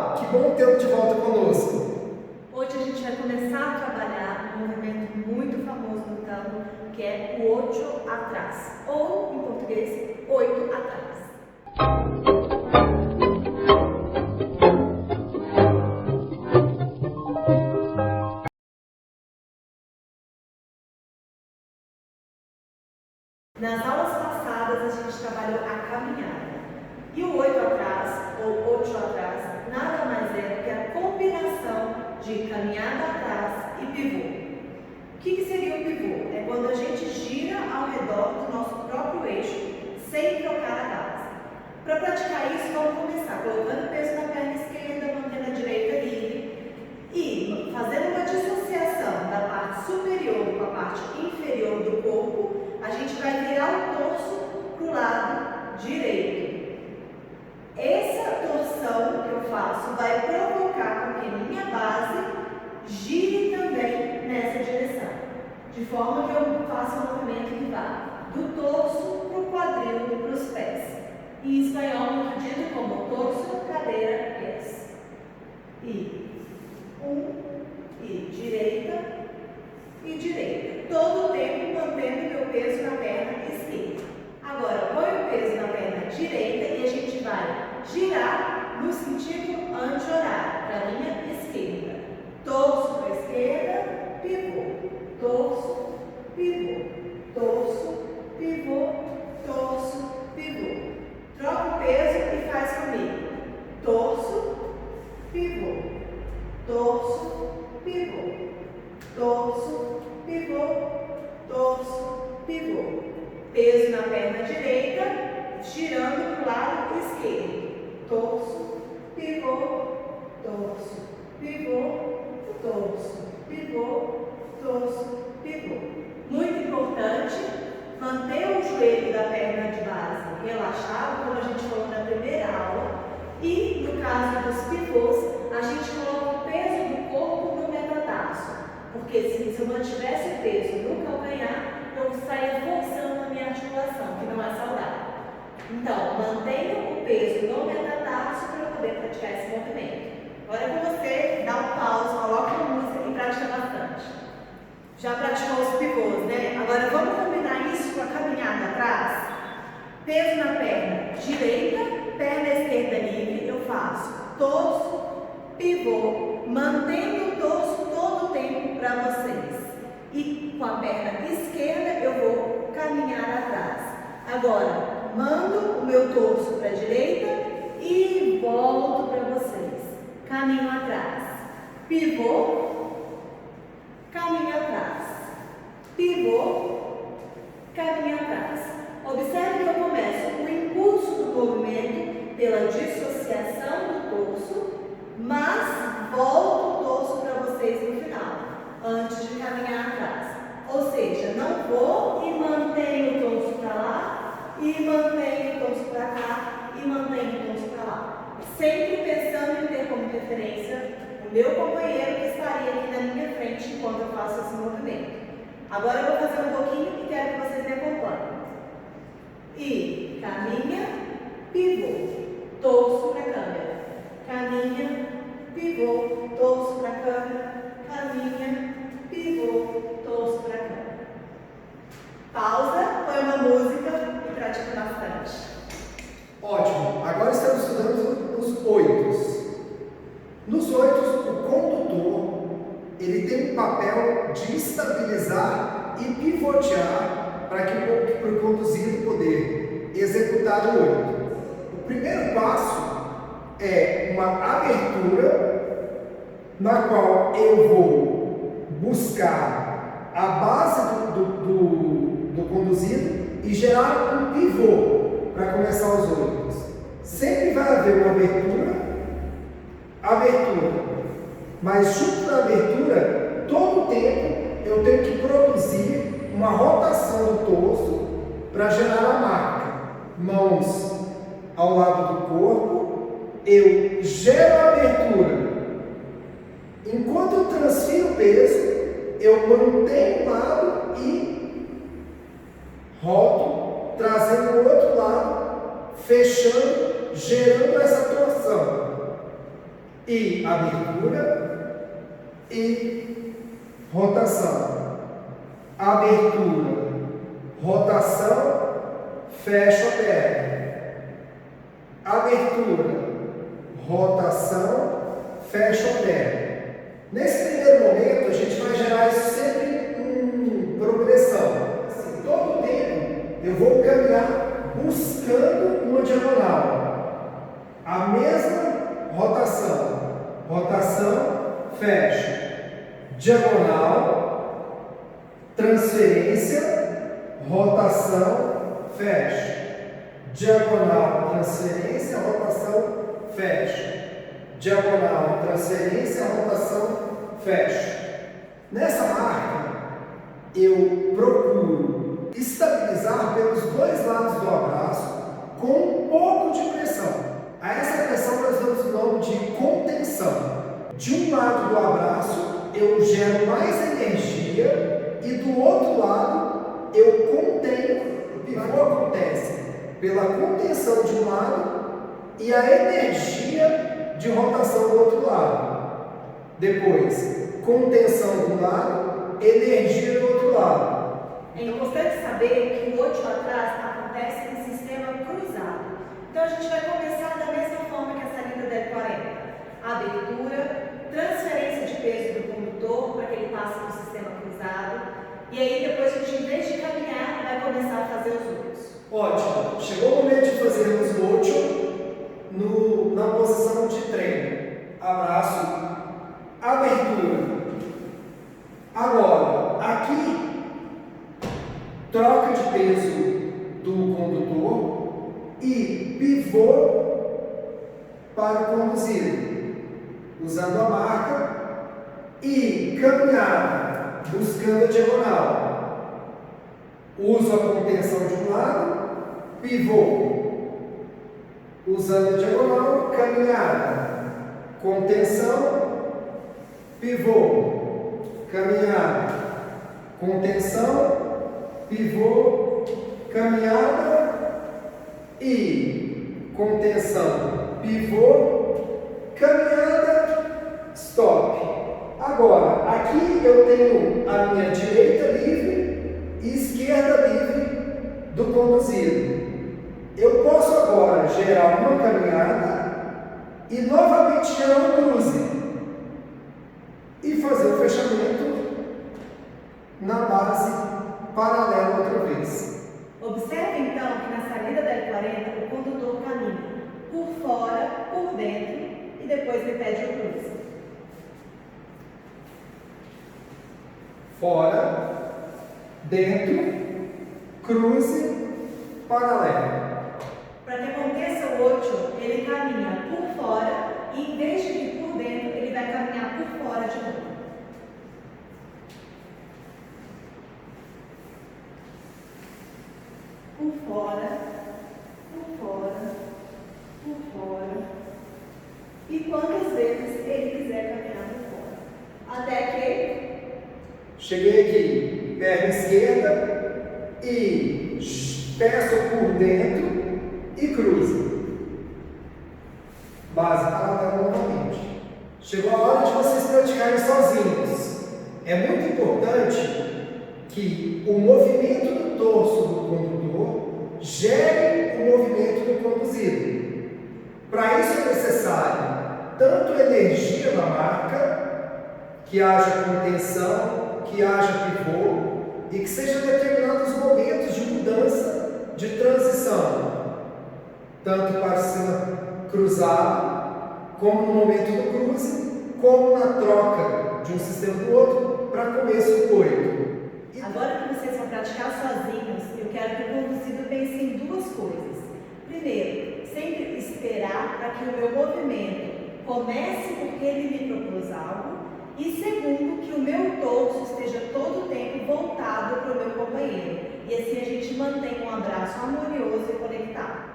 Olá, que bom tê-lo de volta conosco. Hoje a gente vai começar a trabalhar um movimento muito famoso no tango, que é o ocho atrás, ou em português, 8 atrás. Nas aulas passadas a gente trabalhou a caminhada. E o 8 atrás, ou 8 atrás, nada mais é do que a combinação de caminhada atrás e pivô. O que seria o pivô? É quando a gente gira ao redor do nosso próprio eixo, sem trocar a base. Para praticar isso, vamos começar colocando o peso na perna esquerda, mantendo a direita livre e fazendo uma dissociação da parte superior com a parte inferior do corpo. A gente vai virar o torso para o lado direito. Essa torção que eu faço vai provocar com que minha base gire também nessa direção, de forma que eu faça um movimento que vá do torso para o quadril e para os pés. E espanhol muito dito como torso, cadeira, pés. E direita e direita. Todo o tempo mantendo meu peso na perna esquerda. Agora, põe o peso na perna direita e a gente vai girar no sentido anti-horário, para a linha esquerda. Torço para a esquerda, pivô. Torço, pivô. Torço, pivô. Torço, pivô. Troca o peso e faz comigo. Torço, pivô. Torço, pivô. Torço, pivô. Torço, pivô. Peso na perna direita, girando para o lado esquerdo. Torço, pivô, torço, pivô, torço, pivô, torço, pivô. Muito importante manter o joelho da perna de base relaxado, como a gente falou na primeira aula. E no caso dos pivôs, a gente coloca o peso do corpo no metatarso. Porque se eu mantivesse o peso no calcanhar, eu estaria forçando a minha articulação, que não é saudável. Então, mantenha o peso no metatarso para eu poder praticar esse movimento. Agora é com você, dá um pause, coloca a música e pratica bastante. Já praticou os pivôs, né? Agora vamos combinar isso com a caminhada atrás. Peso na perna direita, perna esquerda livre, eu faço torço, pivô, mantendo o torço todo o tempo para vocês. E com a perna esquerda eu vou caminhar atrás. Agora, mando o meu torso para a direita e volto para vocês. Caminho atrás. Pivô, caminho atrás. Pivô, caminho atrás. Observe que eu começo o impulso do movimento pela dissociação do torso, mas volto o torso para vocês no final, antes de caminhar atrás. Ou seja, não vou e mantenho o torso para lá, e mantenho o torso para cá, e mantenho o torso para lá. Sempre pensando em ter como referência o meu companheiro que estaria aqui na minha frente enquanto eu faço esse movimento. Agora eu vou fazer um pouquinho e quero que vocês me acompanhem. E caminha, pivô, torço para a câmera. Caminha, pivô, torço para a câmera. Caminha, pivô, torço para a câmera. Pausa, põe uma música e pratica bastante. Ótimo, agora estamos estudando os oitos. Nos oitos, o condutor ele tem um papel de estabilizar e pivotear para que o conduzido poder executar o oito. O primeiro passo é uma abertura na qual eu vou buscar a base do conduzido e gerar um pivô para começar os oitos. Sempre vai haver uma abertura, mas junto da abertura, todo o tempo eu tenho que produzir uma rotação do torso para gerar a marca. Mãos ao lado do corpo, eu gero a abertura. Enquanto eu transfiro o peso, eu mantenho um lado e roto, trazendo o outro lado, fechando, gerando essa torção. e abertura e rotação. Abertura, rotação, fecho a perna. Abertura, rotação, fecho a perna. Nesse primeiro momento, a gente vai gerar isso sempre em progressão. Assim, todo o tempo eu vou caminhar buscando uma diagonal. A mesma rotação. Rotação, fecho. Diagonal, transferência, rotação, fecho. Diagonal, transferência, rotação, fecho. Diagonal, transferência, rotação, fecho. Nessa marca, eu procuro estabilizar pelos dois lados do abraço com um pouco de pressão. A essa pressão nós damos o nome de contenção. De um lado do abraço, eu gero mais energia e do outro lado, eu contenho. O pivô acontece pela contenção de um lado e a energia de rotação do outro lado. Depois, contenção de um lado, energia do outro lado. É importante saber que o 8 atrás acontece em sistema cruzado. Então a gente vai começar da mesma forma que a salida da 40. Abertura, transferência de peso do condutor para que ele passe no sistema cruzado. E aí depois a gente, em vez de caminhar, vai começar a fazer os outros. Ótimo. Chegou o momento de fazermos o 8 na posição de treino. Abraço, abertura. Agora, aqui, troca de peso do condutor e pivô para o conduzido, usando a marca e caminhada, buscando a diagonal. Uso a contenção de um lado, pivô, usando a diagonal, caminhada, contenção, pivô, caminhada, contenção, pivô, caminhada e contenção, pivô, caminhada, stop. Agora, aqui eu tenho a minha direita livre e esquerda livre do conduzido. Eu posso agora gerar uma caminhada e novamente gerar um cruze e fazer o fechamento na base paralela outra vez. Observe então que na saída da L40 o condutor caminha por fora, por dentro e depois me pede o cruze. Fora, dentro, cruze, paralelo. Para que aconteça o 8, ele caminha por fora e em vez de ir por dentro, ele vai caminhar por fora de novo. Por fora, por fora, por fora. E quantas vezes ele quiser caminhar por fora. Até que... Cheguei aqui, perna esquerda e peço por dentro e cruzo. Base paralela novamente. Chegou a hora de vocês praticarem sozinhos. É muito importante que o movimento do torso do condutor gere o movimento do conduzido. Para isso é necessário tanto energia na marca, que haja contenção, que haja pivô e que sejam determinados momentos de mudança, de transição, tanto para cima cruzado, como no momento do cruze, como na troca de um sistema do outro para começo do 8. Agora que vocês vão praticar sozinhos, eu quero que o conduzido pense em duas coisas. Primeiro, sempre esperar para que o meu movimento comece porque ele me propôs algo. E segundo, que o meu torso esteja todo o tempo voltado para o meu companheiro. E assim a gente mantém um abraço harmonioso e conectado.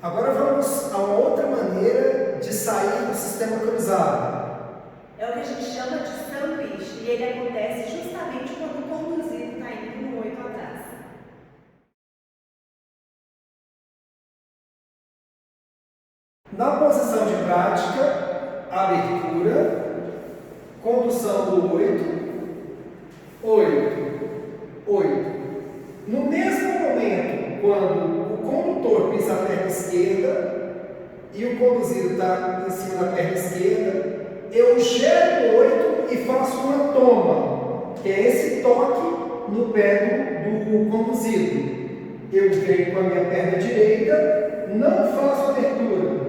Agora vamos a uma outra maneira de sair do sistema cruzado. É o que a gente chama de sanduíche, e ele acontece justamente quando o conduzido está indo no 8 atrás. Na posição de prática, abertura, condução do 8, 8, 8. No mesmo momento, quando o condutor pisa a perna esquerda e o conduzido está em cima da perna esquerda, eu gero 8 e faço uma toma, que é esse toque no pé do conduzido. Eu venho com a minha perna direita, não faço abertura,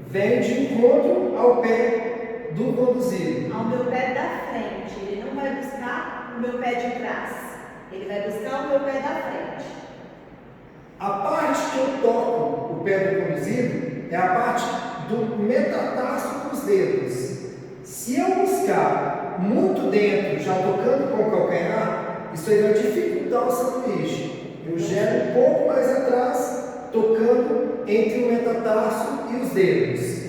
venho de encontro ao pé do conduzido. Ao meu pé da frente, ele não vai buscar o meu pé de trás, ele vai buscar o meu pé da frente. A parte que eu toco o pé do conduzido é a parte do metatarso dos dedos. Se eu buscar muito dentro, já tocando com o calcanhar, isso aí vai dificultar o sanduíche. Eu gero um pouco mais atrás, tocando entre o metatarso e os dedos.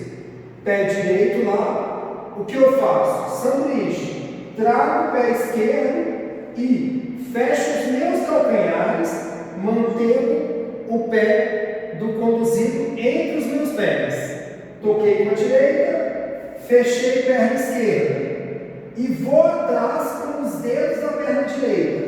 Pé direito lá, o que eu faço? Sanduíche. Trago o pé esquerdo e fecho os meus calcanhares, mantendo o pé do conduzido entre os meus pés. Toquei com a direita, fechei perna esquerda e vou atrás com os dedos da perna direita.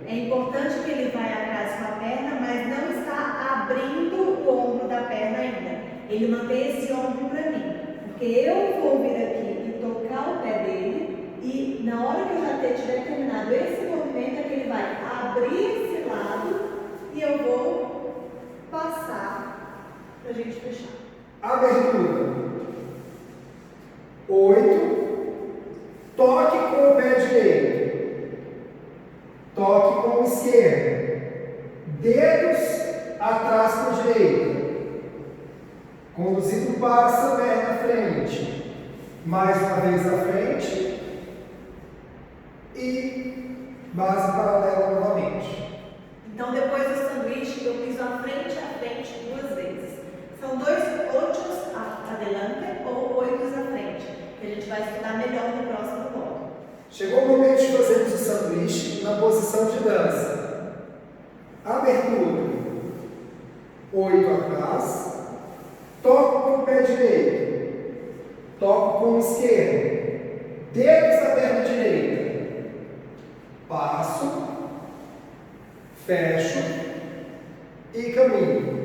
É importante que ele vá atrás com a perna, mas não está abrindo o ombro da perna ainda. Ele mantém esse ombro para mim, porque eu vou vir aqui e tocar o pé dele, e na hora que eu já tiver terminado esse movimento é que ele vai abrir esse lado e eu vou passar para a gente fechar. Abertura. 8. Toque com o pé direito. Toque com o esquerdo. Dedos atrás com a direita. Conduzido passa, perna à frente. Mais uma vez à frente. E base paralela novamente. Então, depois do sanduíche, eu piso à frente 2 vezes. São 2 oitos adelante ou oitos à frente, que a gente vai estudar melhor no próximo bloco. Chegou o momento de fazermos o sanduíche na posição de dança. Abertura. 8 atrás. Toco com o pé direito. Toco com o esquerdo. Dedos da perna direita. Passo. Fecho e caminho.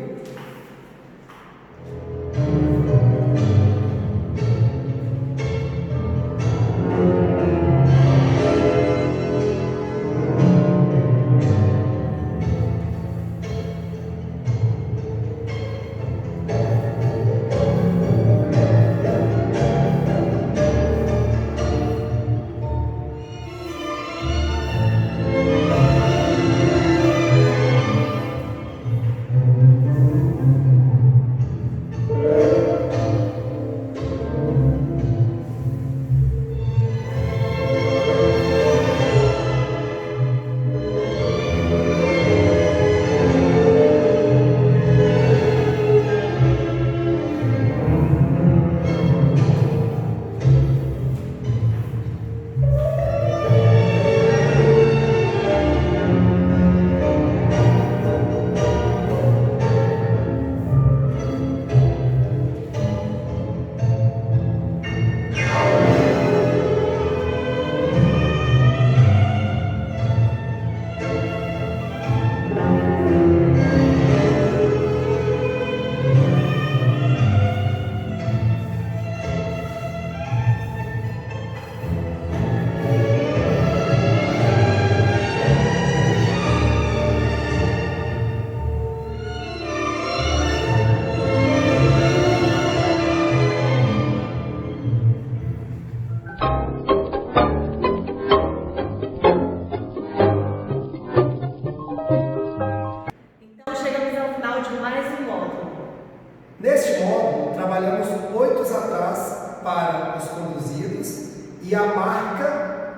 Neste módulo, trabalhamos oitos atrás para os conduzidos e a marca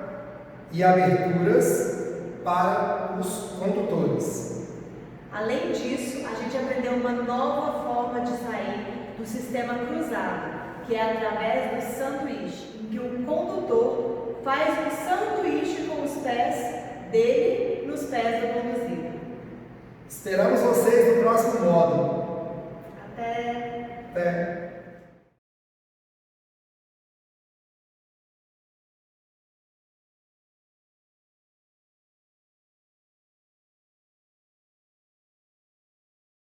e aberturas para os condutores. Além disso, a gente aprendeu uma nova forma de sair do sistema cruzado, que é através do sanduíche, em que o condutor faz um sanduíche com os pés dele nos pés do conduzido. Esperamos vocês no próximo módulo. Até! Até!